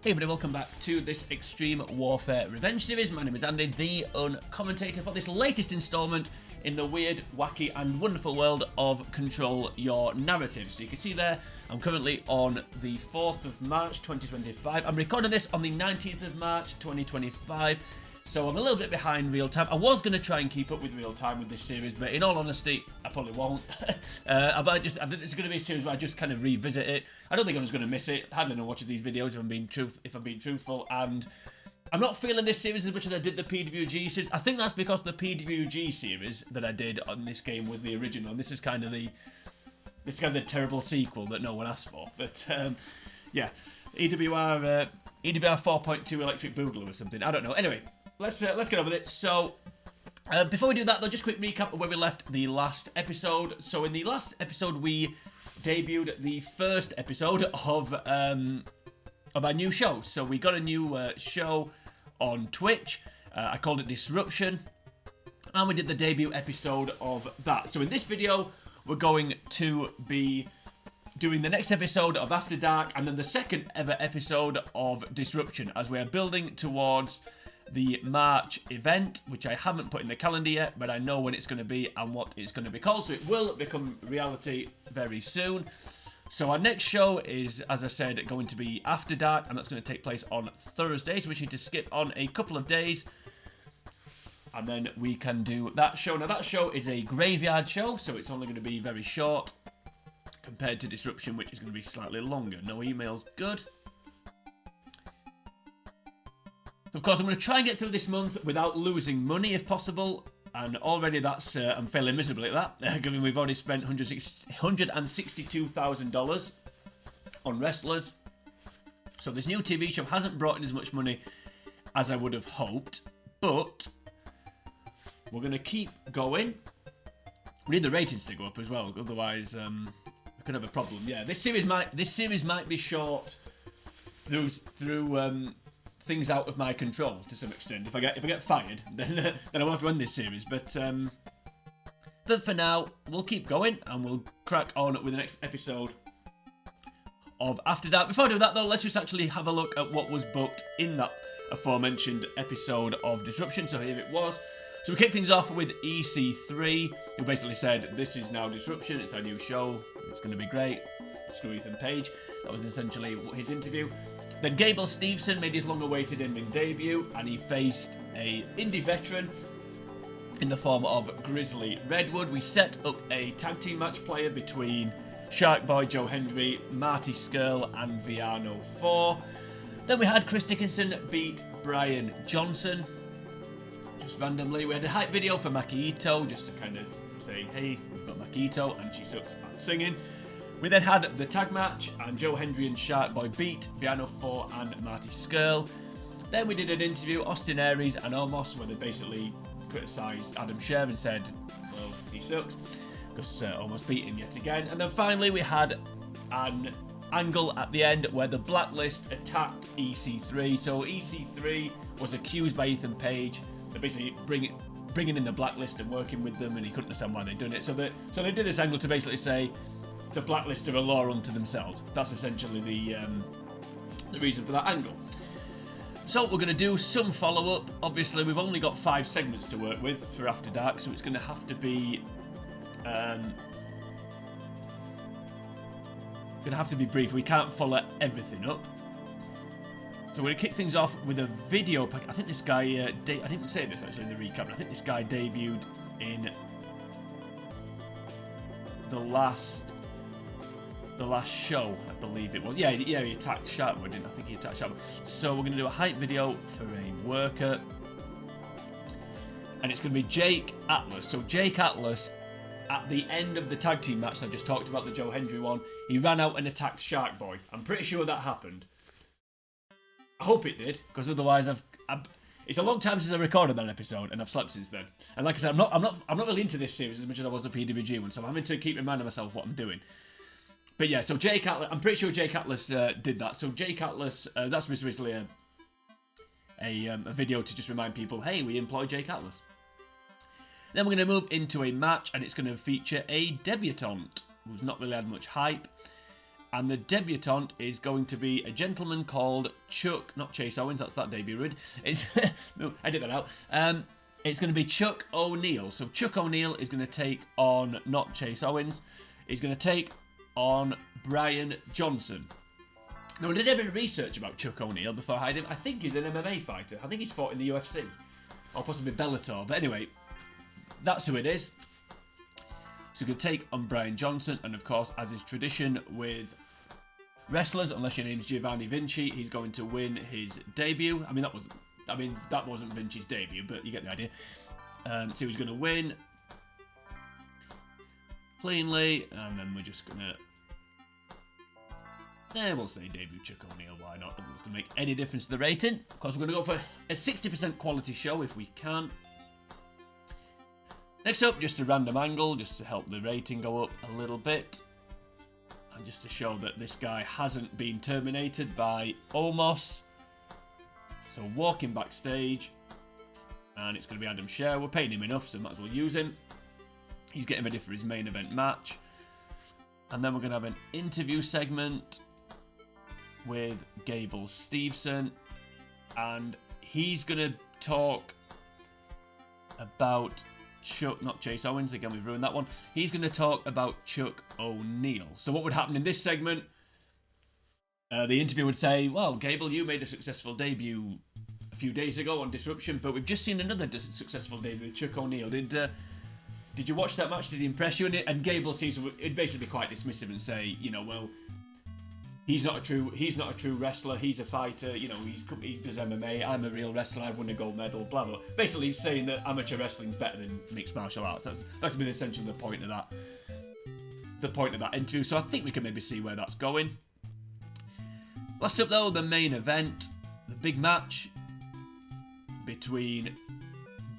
Hey everybody, welcome back to this Extreme Warfare Revenge series. My name is Andy, the commentator for this latest instalment in the weird, wacky and wonderful world of Control Your Narrative. So you can see there, I'm currently on the 4th of March 2025. I'm recording this on the 19th of March 2025. So I'm a little bit behind real time. I was going to try and keep up with real time with this series, but in all honesty, I probably won't. I think this is going to be a series where I just kind of revisit it. I don't think I'm just going to miss it. I hardly know watching these videos if I'm being truthful, and I'm not feeling this series as much as I did the PWG series. I think that's because the PWG series that I did on this game was the original, and this is kind of the terrible sequel that no one asked for. But yeah, EWR 4.2 Electric Boogaloo or something. I don't know. Anyway. Let's get on with it. So, before we do that, though, just a quick recap of where we left the last episode. So, in the last episode, we debuted the first episode of our new show. So, we got a new show on Twitch. I called it Disruption, and we did the debut episode of that. So, in this video, we're going to be doing the next episode of After Dark, and then the second ever episode of Disruption, as we are building towards the March event, which I haven't put in the calendar yet, but I know when it's going to be and what it's going to be called, so it will become reality very soon. So our next show is, as I said, going to be After Dark, and that's going to take place on Thursday, so we need to skip on a couple of days, and then we can do that show. Now that show is a graveyard show, so it's only going to be very short compared to Disruption, which is going to be slightly longer. No emails, good. Of course, I'm going to try and get through this month without losing money if possible, and already that's I'm failing miserably at that, given we've already spent $162,000 on wrestlers. So this new TV show hasn't brought in as much money as I would have hoped, but we're going to keep going. We need the ratings to go up as well, otherwise I could have a problem. Yeah, this series might be short through things out of my control to some extent. If I get fired, then I'll have to end this series. But for now, we'll keep going and we'll crack on with the next episode of After Dark. Before I do that, though, let's just actually have a look at what was booked in that aforementioned episode of Disruption. So here it was. So we kick things off with EC3, who basically said, "This is now Disruption. It's our new show. It's going to be great. Screw Ethan Page." That was essentially his interview. Then Gable Steveson made his long-awaited in-ring debut, and he faced a indie veteran in the form of Grizzly Redwood. We set up a tag team match player between Shark Boy, Joe Hendry, Marty Skrull, and Viano 4. Then we had Chris Dickinson beat Brian Johnson. Just randomly, we had a hype video for Maki Ito, just to kind of say, hey, we've got Maki Ito, and she sucks at singing. We then had the tag match, and Joe Hendry and Shark Boy beat Viano 4 and Marty Skrull. Then we did an interview, Austin Aries and Omos, where they basically criticised Adam Scherr and said, well, he sucks, because Omos beat him yet again. And then finally we had an angle at the end where the Blacklist attacked EC3. So EC3 was accused by Ethan Page of basically bringing in the Blacklist and working with them, and he couldn't understand why they'd done it. So they did this angle to basically say, the Blacklist are a law unto themselves. That's essentially the reason for that angle. So we're going to do some follow-up. Obviously, we've only got 5 segments to work with for After Dark, so it's going to have to be brief. We can't follow everything up. So we're going to kick things off with a video pack. I think this guy, I didn't say this actually in the recap, but I think this guy debuted in the last show, I believe it was. Yeah, he attacked Sharkwood, didn't I? Think he attacked Sharkwood. So we're going to do a hype video for a worker. And it's going to be Jake Atlas. So Jake Atlas, at the end of the tag team match I just talked about, the Joe Hendry one, he ran out and attacked Shark Boy. I'm pretty sure that happened. I hope it did, because otherwise it's a long time since I recorded that episode, and I've slept since then. And like I said, I'm not really into this series as much as I was the PWG one, so I'm having to keep reminding myself what I'm doing. But yeah, so Jake Atlas, I'm pretty sure Jake Atlas did that. So Jake Atlas, that's basically a video to just remind people, hey, we employ Jake Atlas. Then we're going to move into a match, and it's going to feature a debutante who's not really had much hype. And the debutant is going to be a gentleman called Chuck, not Chase Owens, that's that debut rude. It's, no, edit that out. It's going to be Chuck O'Neill. So Chuck O'Neill is going to take on, not Chase Owens, he's going to take on Brian Johnson. Now, I did a bit of research about Chuck O'Neill before I hired him. I think he's an MMA fighter. I think he's fought in the UFC. Or possibly Bellator. But anyway, that's who it is. So you can take on Brian Johnson, and of course, as is tradition with wrestlers, unless your name's Giovanni Vinci, he's going to win his debut. I mean, that wasn't Vinci's debut, but you get the idea. So he's going to win cleanly, and then we're just going to... we'll say debut Chuck O'Neill, why not? I don't think it's going to make any difference to the rating. Of course, we're going to go for a 60% quality show if we can. Next up, just a random angle, just to help the rating go up a little bit. And just to show that this guy hasn't been terminated by Omos. So walking backstage, and it's going to be Adam Scherr. We're paying him enough, so might as well use him. He's getting ready for his main event match. And then we're going to have an interview segment with Gable Steveson. And he's going to talk about Chuck, not Chase Owens, again we've ruined that one. He's going to talk about Chuck O'Neill. So what would happen in this segment? The interview would say, well, Gable, you made a successful debut a few days ago on Disruption, but we've just seen another successful debut with Chuck O'Neill. Did you watch that match? Did he impress you? And Gable seems to basically be quite dismissive and say, you know, well, he's not a true wrestler. He's a fighter. You know, he does MMA. I'm a real wrestler. I've won a gold medal. Blah blah. Basically, he's saying that amateur wrestling's better than mixed martial arts. That's been essentially the point of that. The point of that interview. So I think we can maybe see where that's going. Last up though, the main event, the big match between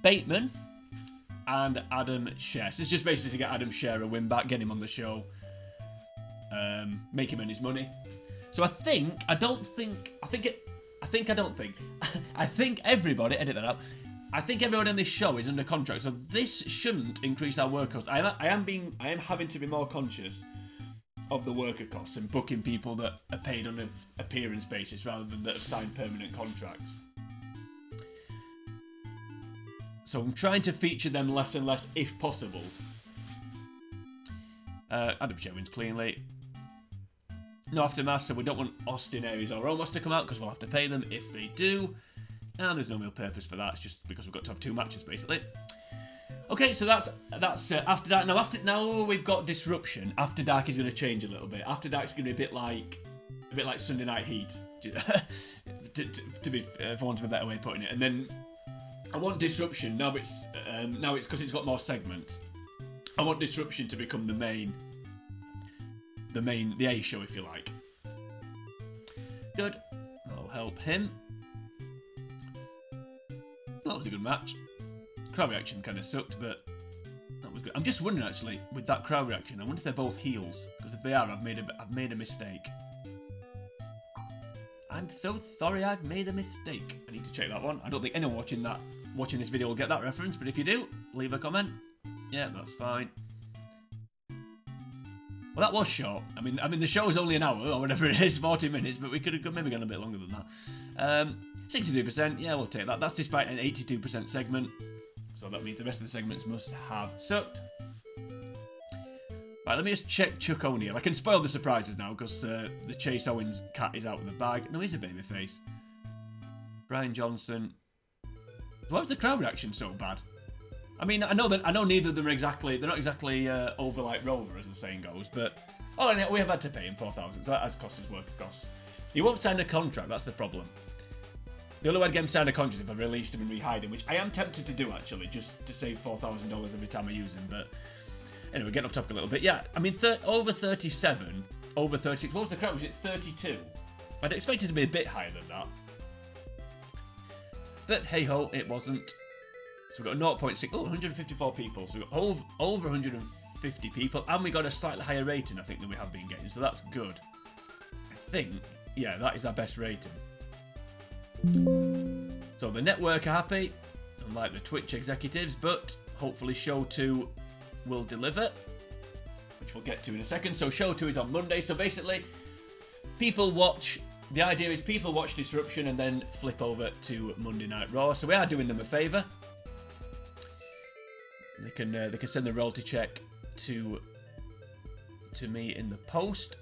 Bateman and Adam Scherr. So it's just basically to get Adam Scherr a win back, get him on the show, make him earn his money. So I think everybody, edit that out, I think everyone on this show is under contract, so this shouldn't increase our work costs. I am having to be more conscious of the worker costs and booking people that are paid on an appearance basis rather than that have signed permanent contracts. So I'm trying to feature them less and less if possible. Adam Scherr wins cleanly. No aftermath, so we don't want Austin Aries or Omos to come out because we'll have to pay them if they do. And there's no real purpose for that. It's just because we've got to have 2 matches basically. Okay, so that's After Dark. Now we've got Disruption. After Dark is going to change a little bit. After Dark's going to be a bit like Sunday Night Heat, to be for want of a better way of putting it. And then I want Disruption now. It's because it's got more segments. I want Disruption to become the A show, if you like. Good. I'll help him. That was a good match. Crowd reaction kind of sucked, but that was good. I'm just wondering actually with that crowd reaction. I wonder if they're both heels, because if they are, I've made a mistake. I'm so sorry, I've made a mistake. I need to check that one. I don't think anyone watching this video will get that reference, but if you do, leave a comment. Yeah, that's fine. Well, that was short. I mean, the show is only an hour or whatever it is, 40 minutes, but we could have maybe gone a bit longer than that. 63%, yeah, we'll take that. That's despite an 82% segment. So that means the rest of the segments must have sucked. Right, let me just check Chuck O'Neill. I can spoil the surprises now because the Chase Owens cat is out of the bag. No, he's a babyface. Brian Johnson. Why was the crowd reaction so bad? I mean, I know neither of them are they're not exactly over like Rover, as the saying goes, but we have had to pay him $4,000, so that has cost his work costs. He won't sign a contract, that's the problem. The only way I'd get him to sign a contract is if I released him and rehired him, which I am tempted to do actually, just to save $4,000 every time I use him, but anyway, getting off topic a little bit. Yeah, I mean, over 37, over 36, what was the crowd? Was it 32? I'd expect it to be a bit higher than that. But hey-ho, it wasn't. So we've got 0.6, 154 people. So we've got over 150 people, and we got a slightly higher rating, I think, than we have been getting. So that's good. I think, yeah, that is our best rating. So the network are happy, unlike the Twitch executives, but hopefully Show 2 will deliver, which we'll get to in a second. So Show 2 is on Monday. So basically, people watch. The idea is people watch Disruption and then flip over to Monday Night Raw. So we are doing them a favour. They can send the royalty check to me in the post.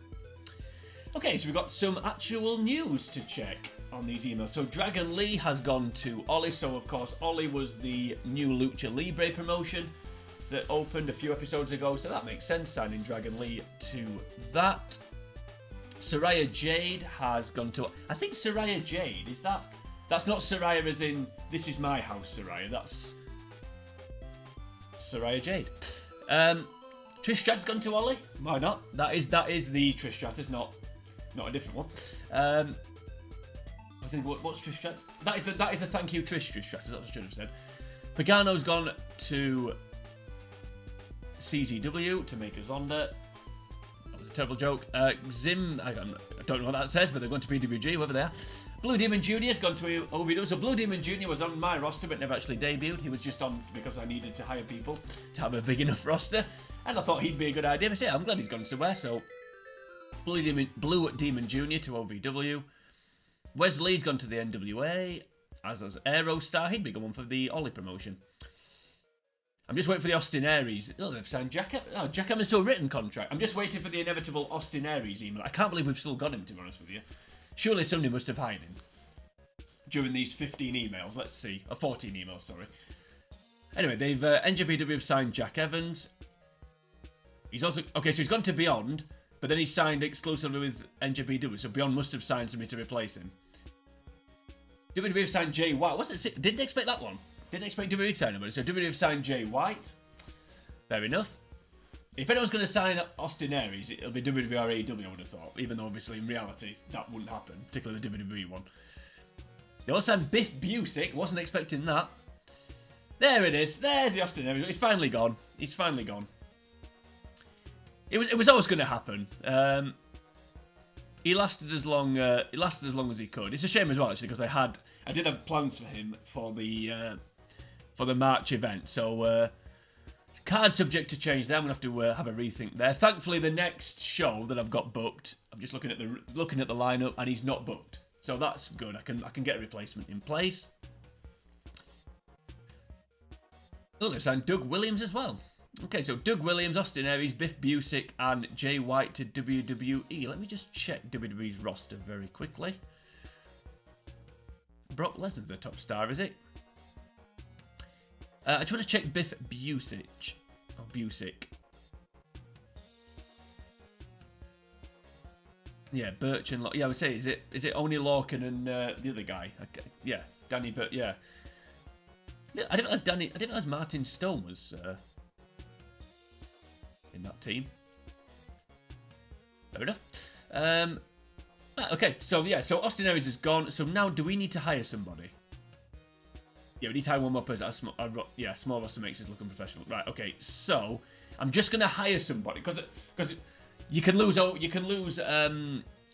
Okay, so we've got some actual news to check on these emails. So Dragon Lee has gone to Ollie. So of course Ollie was the new Lucha Libre promotion that opened a few episodes ago. So that makes sense, signing Dragon Lee to that. Soraya Jade has gone to... I think Soraya Jade, is that... That's not Soraya as in, this is my house, Soraya. That's Soraya Jade. Trish Stratus gone to Ollie. Why not? That is the Trish Stratus, not a different one. I think what's Trish Stratus? That is the thank you Trish Stratus. That's what I should have said. Pagano's gone to CZW to make a Zonda. That was a terrible joke. Zim, I don't know what that says, but they're going to PWG, whoever they are. Blue Demon Jr. has gone to OVW. So Blue Demon Jr. was on my roster but never actually debuted. He was just on because I needed to hire people to have a big enough roster. And I thought he'd be a good idea. But yeah, I'm glad he's gone somewhere. So Blue Demon Jr. to OVW. Wesley's gone to the NWA. As has Aerostar. He'd be going for the Ollie promotion. I'm just waiting for the Austin Aries. Oh, they've signed Jack. Oh, Jack Evans to a written contract. I'm just waiting for the inevitable Austin Aries email. I can't believe we've still got him, to be honest with you. Surely somebody must have hired him during these 15 emails. Let's see. 14 emails, sorry. Anyway, they've NJPW have signed Jack Evans. He's also... Okay, so he's gone to Beyond, but then he signed exclusively with NJPW, so Beyond must have signed somebody to replace him. WWE have signed Jay White. Didn't expect that one. Didn't expect WWE to sign anybody. So WWE have signed Jay White. Fair enough. If anyone's going to sign Austin Aries, it'll be WWE or AEW, I would have thought. Even though, obviously, in reality, that wouldn't happen. Particularly the WWE one. They also signed Biff Busick. Wasn't expecting that. There it is. There's the Austin Aries. He's finally gone. He's finally gone. It was always going to happen. He lasted as long as he could. It's a shame as well, actually, because I did have plans for him for the March event. So card subject to change there. I'm gonna have to have a rethink there. Thankfully, the next show that I've got booked, I'm just looking at the lineup, and he's not booked. So that's good. I can get a replacement in place. Oh, they've signed Doug Williams as well. Okay, so Doug Williams, Austin Aries, Biff Busick, and Jay White to WWE. Let me just check WWE's roster very quickly. Brock Lesnar's the top star, is it? I just want to check Biff Busick. Or Busick. Yeah, Birch and... Yeah, I would say, is it only Lorcan and the other guy? Okay. Yeah, Danny Birch, yeah. I didn't realize Martin Stone was... in that team. Fair enough. Okay, so yeah, so Austin Aries is gone. So now, do we need to hire somebody? Yeah, we need to hire one more person. Small roster makes us look unprofessional. Right, okay, so I'm just gonna hire somebody because you can lose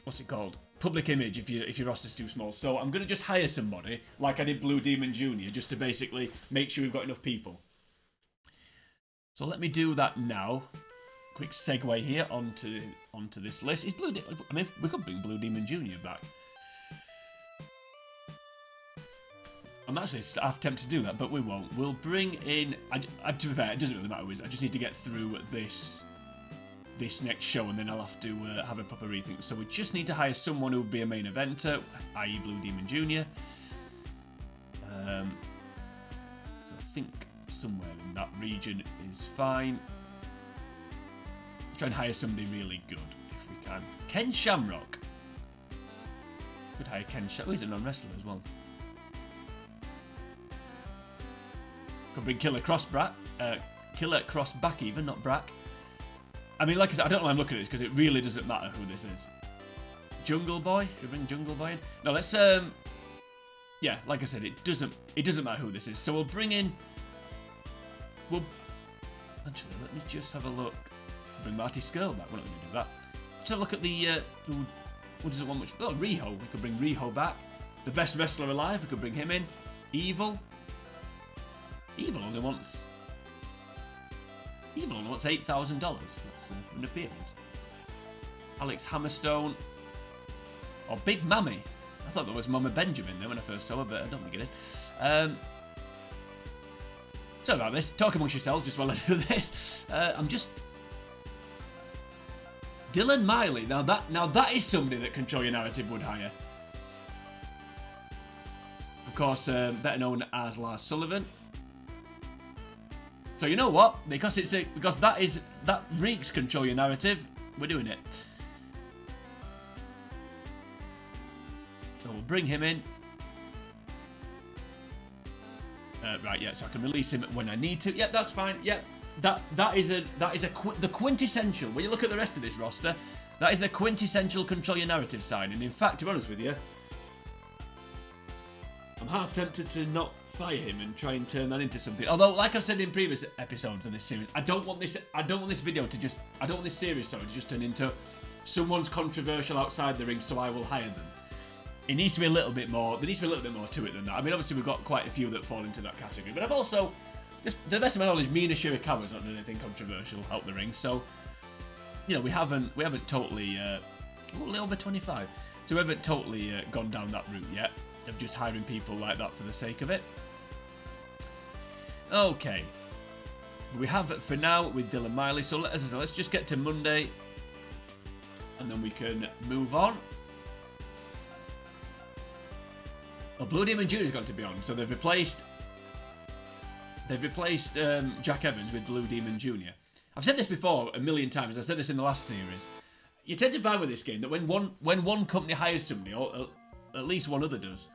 what's it called? Public image if your roster's too small. So I'm gonna just hire somebody like I did Blue Demon Jr. just to basically make sure we've got enough people. So let me do that now. Quick segue here onto this list. I mean, we could bring Blue Demon Jr. back. I'm actually half tempted to do that, but we won't. We'll bring in... to be fair, it doesn't really matter. I just need to get through this next show, and then I'll have to have a proper rethink. So we just need to hire someone who would be a main eventer, i.e. Blue Demon Jr. So I think somewhere in that region is fine. Try and hire somebody really good if we can. Ken Shamrock. Could hire Ken Shamrock. Oh, he's a non-wrestler as well. Could bring Killer Cross back even, not Brack. I mean, like I said, I don't know why I'm looking at this because it really doesn't matter who this is. Jungle Boy? Should we bring Jungle Boy in? No, let's yeah, like I said, it doesn't matter who this is. So we'll bring in... Actually, let me just have a look. Bring Marty Skrull back. We're not going to do that. Just have a look at the who doesn't want much. Oh, Riho. We could bring Riho back. The best wrestler alive. We could bring him in. Evil only wants $8,000. That's an appearance. Alex Hammerstone. Or Big Mammy. I thought that was Mama Benjamin there when I first saw her, but I don't think it is. Sorry about this. Talk amongst yourselves just while I do this. I'm just... Dylan Miley. Now that is somebody that Control Your Narrative would hire. Of course, better known as Lars Sullivan. So you know what? Because that reeks Control Your Narrative, we're doing it. So we'll bring him in. Right, yeah. So I can release him when I need to. Yeah, that's fine. Yeah, that is the quintessential. When you look at the rest of this roster, that is the quintessential Control Your Narrative sign. And in fact, to be honest with you, I'm half tempted to not fire him and try and turn that into something. Although, like I've said in previous episodes of this series, I don't want this series to just turn into someone's controversial outside the ring, so I will hire them. It needs to be a little bit more. There needs to be a little bit more to it than that. I mean, obviously we've got quite a few that fall into that category, but I've also, just to the best of my knowledge, Mina Shirakawa's not done anything controversial out the ring. So, you know, we haven't totally a little over 25. So we haven't totally gone down that route yet of just hiring people like that for the sake of it. Okay, we have it for now with Dylan Miley. So let's just get to Monday, and then we can move on. Well, Blue Demon Jr. is going to be on, so they've replaced Jack Evans with Blue Demon Jr. I've said this before a million times. I said this in the last series. You tend to find with this game that when one company hires somebody, or at least one other does.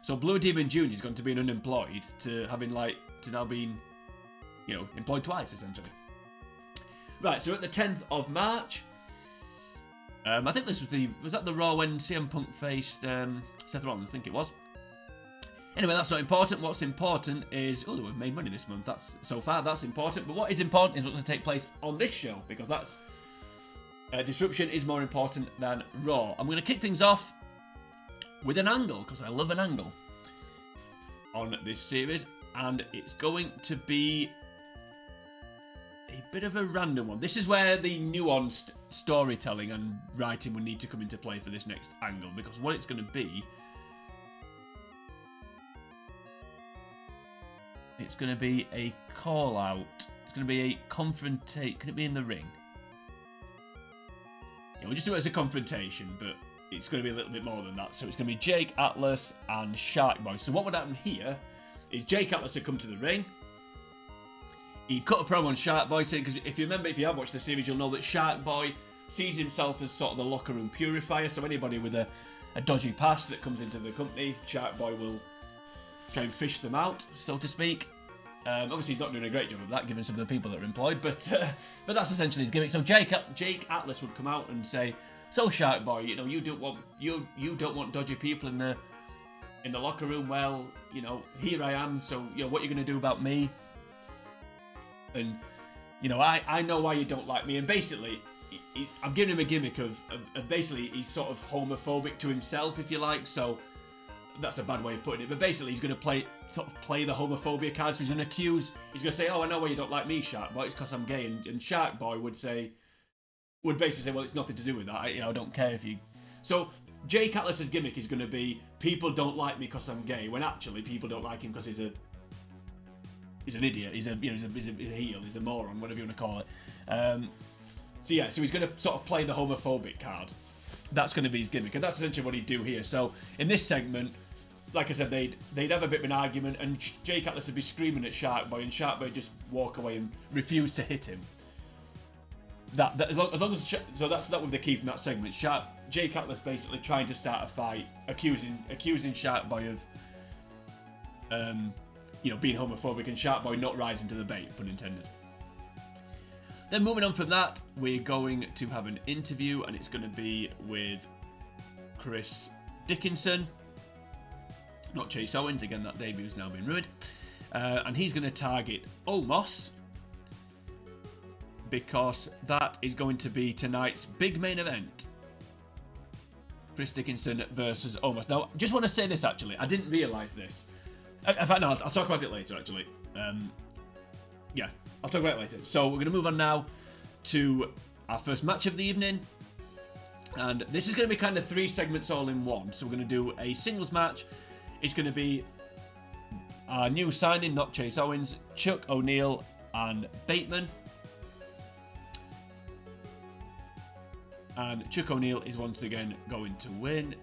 So Blue Demon Jr. is going to be unemployed to now being, you know, employed twice essentially. Right, so at the 10th of March, I think this was that the Raw when CM Punk faced Seth Rollins? I think it was. Anyway, that's not important. What's important is, we've made money this month. That's important. But what is important is what's going to take place on this show, because that's Disruption is more important than Raw. I'm going to kick things off with an angle, because I love an angle on this series, and it's going to be a bit of a random one. This is where the nuanced storytelling and writing will need to come into play for this next angle, because what it's going to be, it's going to be a call out. It's going to be a confrontation. Can it be in the ring? Yeah, we'll just do it as a confrontation, but it's going to be a little bit more than that. So it's going to be Jake Atlas and Shark Boy. So what would happen here is Jake Atlas would come to the ring. He'd cut a promo on Shark Boy, saying, because if you have watched the series, you'll know that Shark Boy sees himself as sort of the locker room purifier. So anybody with a dodgy past that comes into the company, Shark Boy will try and fish them out, so to speak. Obviously, he's not doing a great job of that, given some of the people that are employed, but that's essentially his gimmick. So Jake Atlas would come out and say, "So Shark Boy, you know, you don't want dodgy people in the locker room. Well, you know, here I am. So, you know, what are you going to do about me? And, you know, I know why you don't like me." And basically, I'm giving him a gimmick of basically he's sort of homophobic to himself, if you like. So that's a bad way of putting it, but basically he's going to play the homophobia card. So he's going to say, "Oh, I know why you don't like me, Shark Boy. It's because I'm gay." And Shark Boy would basically say, "Well, it's nothing to do with that. I don't care if you." So Jake Atlas's gimmick is going to be, people don't like me because I'm gay, when actually people don't like him because he's an idiot. He's a heel. He's a moron, whatever you want to call it. So he's going to sort of play the homophobic card. That's going to be his gimmick, and that's essentially what he'd do here. So in this segment, like I said, they'd have a bit of an argument, and Jake Atlas would be screaming at Shark Boy, and Shark Boy would just walk away and refuse to hit him. That would be the key from that segment. Jake Atlas basically trying to start a fight, accusing Shark Boy of being homophobic, and Shark Boy not rising to the bait, pun intended. Then moving on from that, we're going to have an interview, and it's going to be with Chris Dickinson, not Chase Owens. Again, that debute's now been ruined. And he's going to target Omos, because that is going to be tonight's big main event. Chris Dickinson versus Omos. Now, just want to say this, actually. I didn't realise this. In fact, no, I'll talk about it later, actually. I'll talk about it later. So we're going to move on now to our first match of the evening. And this is going to be kind of 3 segments all in one. So we're going to do a singles match. It's going to be our new signing, not Chase Owens, Chuck O'Neill and Bateman. And Chuck O'Neill is once again going to win.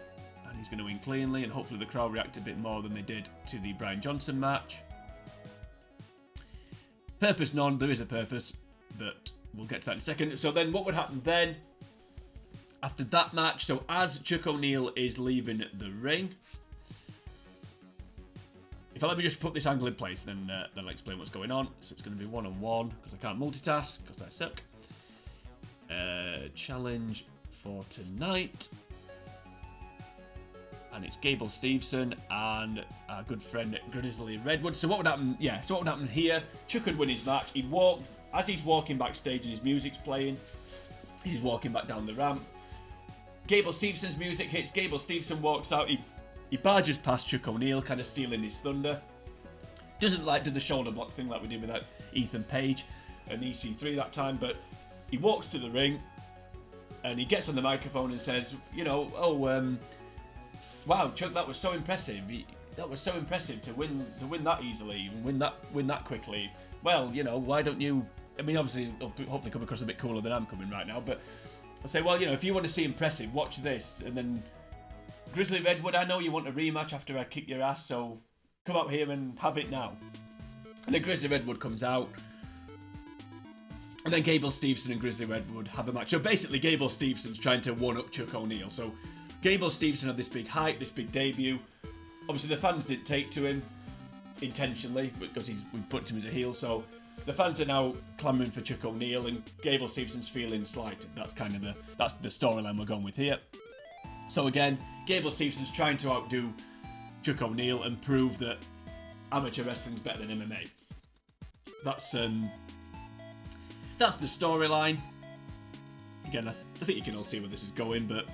And he's going to win cleanly. And hopefully the crowd react a bit more than they did to the Brian Johnson match. Purpose none. There is a purpose. But we'll get to that in a second. So then what would happen then? After that match, so as Chuck O'Neill is leaving the ring, if I let me just put this angle in place, then I'll explain what's going on. So it's going to be one-on-one, because I can't multitask, because I suck. Challenge for tonight. And it's Gable Steveson and our good friend Grizzly Redwood. So what would happen? Yeah, so what would happen here? Chuck would win his match. He'd walk, as he's walking backstage and his music's playing, he's walking back down the ramp. Gable Steveson's music hits. Gable Steveson walks out. He barges past Chuck O'Neill, kind of stealing his thunder. Doesn't like do the shoulder block thing like we did with that Ethan Page and EC3 that time, but he walks to the ring and he gets on the microphone and says, you know, wow, Chuck, that was so impressive. That was so impressive to win that easily and win that quickly. Well, you know, why don't you? I mean, obviously, it'll hopefully come across a bit cooler than I'm coming right now, but I'll say, well, you know, if you want to see impressive, watch this. And then Grizzly Redwood, I know you want a rematch after I kick your ass, so come out here and have it now. And then Grizzly Redwood comes out. And then Gable Steveson and Grizzly Redwood have a match. So basically, Gable Steveson's trying to one-up Chuck O'Neill. So Gable Steveson had this big hype, this big debut. Obviously, the fans didn't take to him intentionally because we put him as a heel. So the fans are now clamouring for Chuck O'Neill, and Gable Steveson's feeling slighted. That's kind of the storyline we're going with here. So again, Gable Steveson's trying to outdo Chuck O'Neill and prove that amateur wrestling's better than MMA. That's the storyline. Again, I think you can all see where this is going, but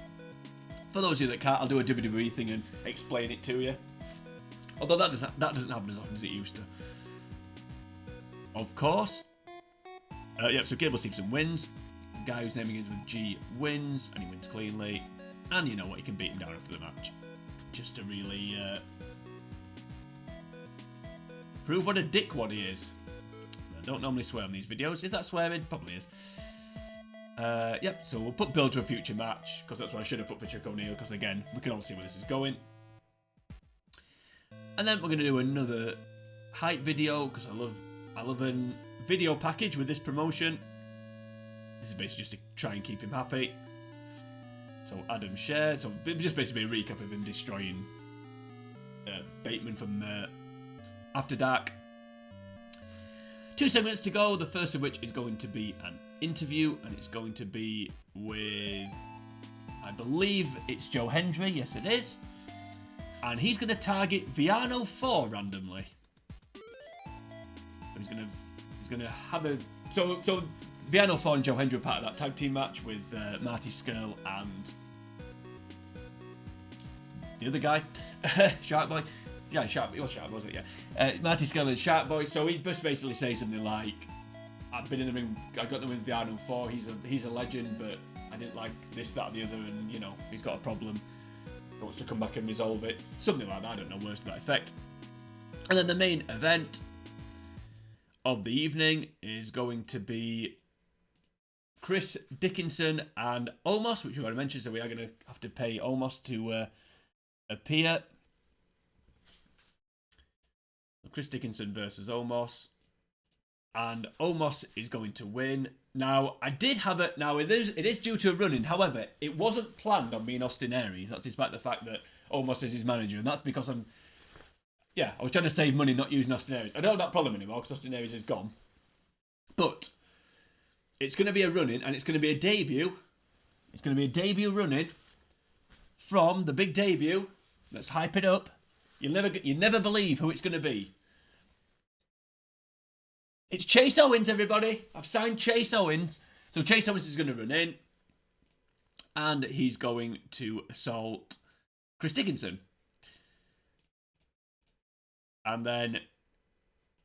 for those of you that can't, I'll do a WWE thing and explain it to you. Although that doesn't happen as often as it used to. Of course. Yep, so Gable Steveson wins. The guy whose name begins with G wins, and he wins cleanly. And you know what, he can beat him down after the match. Just to really prove what a dickwad he is. I don't normally swear on these videos. Is that swearing? Probably is. Yep, so we'll put build to a future match, because that's what I should have put for Chuck O'Neill, because again, we can all see where this is going. And then we're going to do another hype video, because I love a video package with this promotion. This is basically just to try and keep him happy. So Adam shared, so just basically a recap of him destroying Bateman from After Dark. 2 segments to go, the first of which is going to be an interview, and it's going to be with, I believe it's Joe Hendry, yes it is, and he's going to target Viano 4 randomly. So he's going to have a, so Viano 4 and Joe Hendry are part of that tag team match with Marty Scurll and the other guy, Shark Boy. Yeah, Shark, it was Shark, wasn't it? Yeah. Marty Scurll and Shark Boy. So he just basically says something like, I've been in the ring, I got the win with Viano 4, he's a legend, but I didn't like this, that, or the other, and, you know, he's got a problem. He wants to come back and resolve it. Something like that, I don't know, words to that effect. And then the main event of the evening is going to be Chris Dickinson and Omos, which we've already mentioned, so we are going to have to pay Omos to appear. Chris Dickinson versus Omos. And Omos is going to win. Now, I did have it. Now, it is due to a run-in. However, it wasn't planned on being Austin Aries. That's despite the fact that Omos is his manager. And that's because I was trying to save money not using Austin Aries. I don't have that problem anymore because Austin Aries is gone. But it's going to be a run-in, and it's going to be a debut. It's going to be a debut run-in from the big debut. Let's hype it up. You'll never believe who it's going to be. It's Chase Owens, everybody. I've signed Chase Owens. So Chase Owens is going to run in, and he's going to assault Chris Dickinson. And then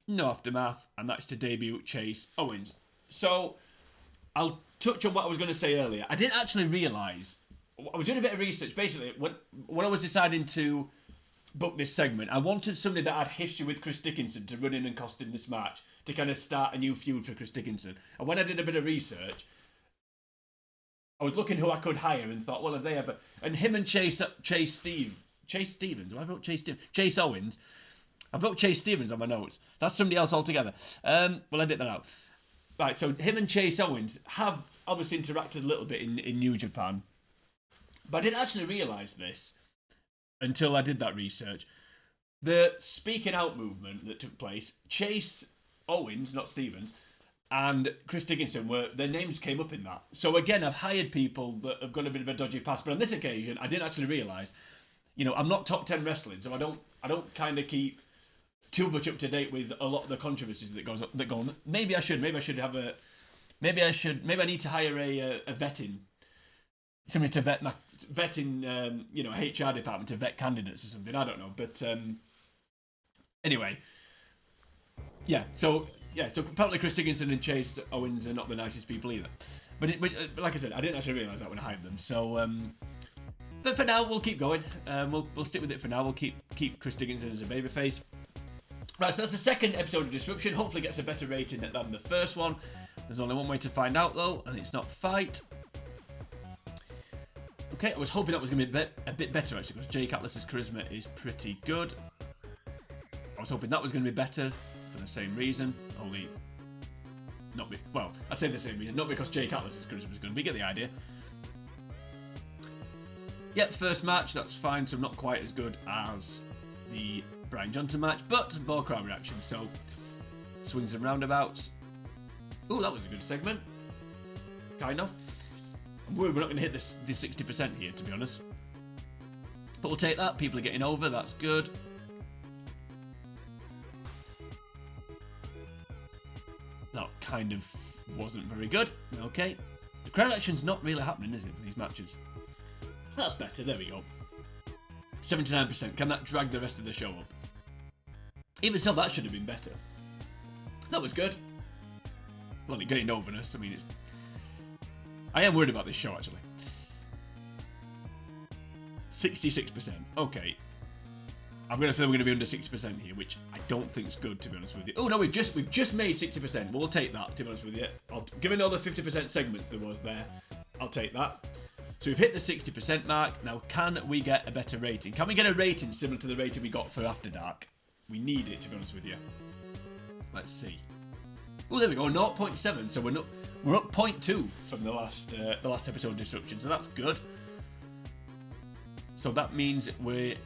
no aftermath, and that's to debut Chase Owens. So I'll touch on what I was going to say earlier. I didn't actually realise I was doing a bit of research. Basically, when I was deciding to book this segment, I wanted somebody that had history with Chris Dickinson to run in and cost him this match, to kind of start a new feud for Chris Dickinson. And when I did a bit of research, I was looking who I could hire and thought, well, have they ever... And him and Chase Stevens. I wrote Chase Stevens. Chase Owens. I've got Chase Stevens on my notes. That's somebody else altogether. We'll edit that out. Right, so him and Chase Owens have obviously interacted a little bit in New Japan. But I didn't actually realise this until I did that research. The speaking out movement that took place, Chase Owens, not Stevens, and Chris Dickinson, their names came up in that. So again, I've hired people that have got a bit of a dodgy past. But on this occasion, I didn't actually realise, I'm not top 10 wrestling, so I don't kind of keep too much up to date with a lot of the controversies that go on. Maybe I should have a... Maybe I need to hire a vetting... Somebody to vet in, HR department to vet candidates or something. I don't know. But anyway. Yeah, so apparently Chris Dickinson and Chase Owens are not the nicest people either. But like I said, I didn't actually realise that when I hired them. So... but for now, we'll keep going. We'll stick with it for now. We'll keep Chris Dickinson as a babyface. Right, so that's the second episode of Disruption. Hopefully gets a better rating than the first one. There's only one way to find out, though, and it's not fight. Okay, I was hoping that was going to be a bit better, actually, because Jake Atlas's charisma is pretty good. I was hoping that was going to be better for the same reason, only... Well, I say the same reason, not because Jake Atlas's charisma is good, but you get the idea. Yep, first match, that's fine, so not quite as good as the Brian Johnson match, but more crowd reaction, so swings and roundabouts. Ooh, that was a good segment. Kind of. I'm worried we're not going to hit the 60% here, to be honest. But we'll take that. People are getting over. That's good. That kind of wasn't very good. Okay. The crowd action's not really happening, is it, for these matches? That's better. There we go. 79%. Can that drag the rest of the show up? Even so, that should have been better. That was good. Well, getting overness. I mean, I am worried about this show, actually. 66%. Okay. I'm going to feel we're going to be under 60% here, which I don't think is good, to be honest with you. Oh, no, we've just made 60%. We'll take that, to be honest with you. Given all the 50% segments there was there, I'll take that. So we've hit the 60% mark. Now, can we get a better rating? Can we get a rating similar to the rating we got for After Dark? We need it, to be honest with you. Let's see. Oh, there we go, 0.7. So we're up 0.2 from the last episode of Disruption. So that's good. So that means we're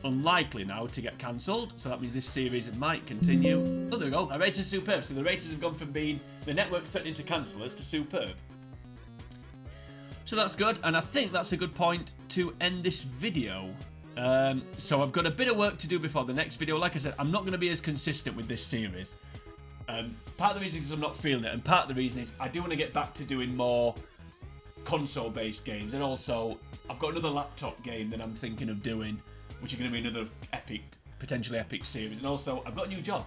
unlikely now to get cancelled. So that means this series might continue. Oh, there we go. Our rating's superb. So the ratings have gone from being the network threatening to cancel us to superb. So that's good, and I think that's a good point to end this video. So I've got a bit of work to do before the next video. Like I said, I'm not going to be as consistent with this series. Part of the reason is I'm not feeling it, and part of the reason is I do want to get back to doing more console-based games, and also I've got another laptop game that I'm thinking of doing, which is going to be another potentially epic series, and also I've got a new job,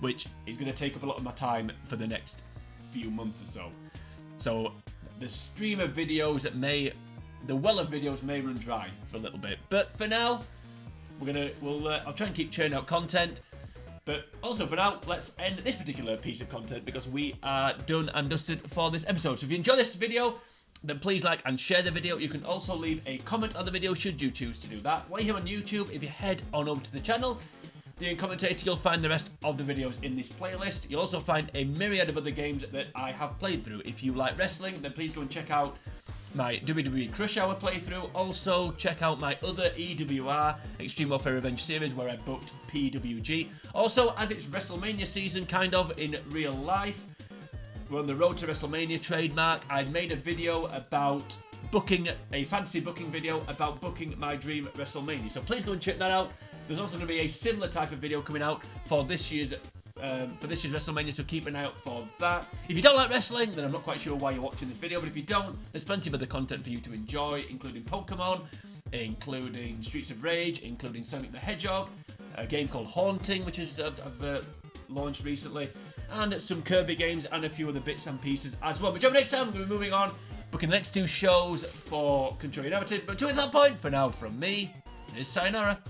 which is going to take up a lot of my time for the next few months or so. So the stream of videos the well of videos may run dry for a little bit, but for now, I'll try and keep churning out content. But also for now, let's end this particular piece of content because we are done and dusted for this episode. So if you enjoy this video, then please like and share the video. You can also leave a comment on the video should you choose to do that. While you're here on YouTube, if you head on over to the channel, the commentator, you'll find the rest of the videos in this playlist. You'll also find a myriad of other games that I have played through. If you like wrestling, then please go and check out my WWE Crush Hour playthrough. Also, check out my other EWR Extreme Warfare Revenge series where I booked PWG. Also, as it's WrestleMania season, kind of in real life, we're on the road to WrestleMania trademark. I made a video about a fantasy booking video about booking my dream WrestleMania. So please go and check that out. There's also going to be a similar type of video coming out for this year's WrestleMania, so keep an eye out for that. If you don't like wrestling, then I'm not quite sure why you're watching this video, but if you don't, there's plenty of other content for you to enjoy, including Pokemon, including Streets of Rage, including Sonic the Hedgehog, a game called Haunting, which I've launched recently, and some Kirby games and a few other bits and pieces as well. But next time, I'm going to be moving on, booking the next 2 shows for Control Your Narrative. But to that point, for now, from me, is sayonara.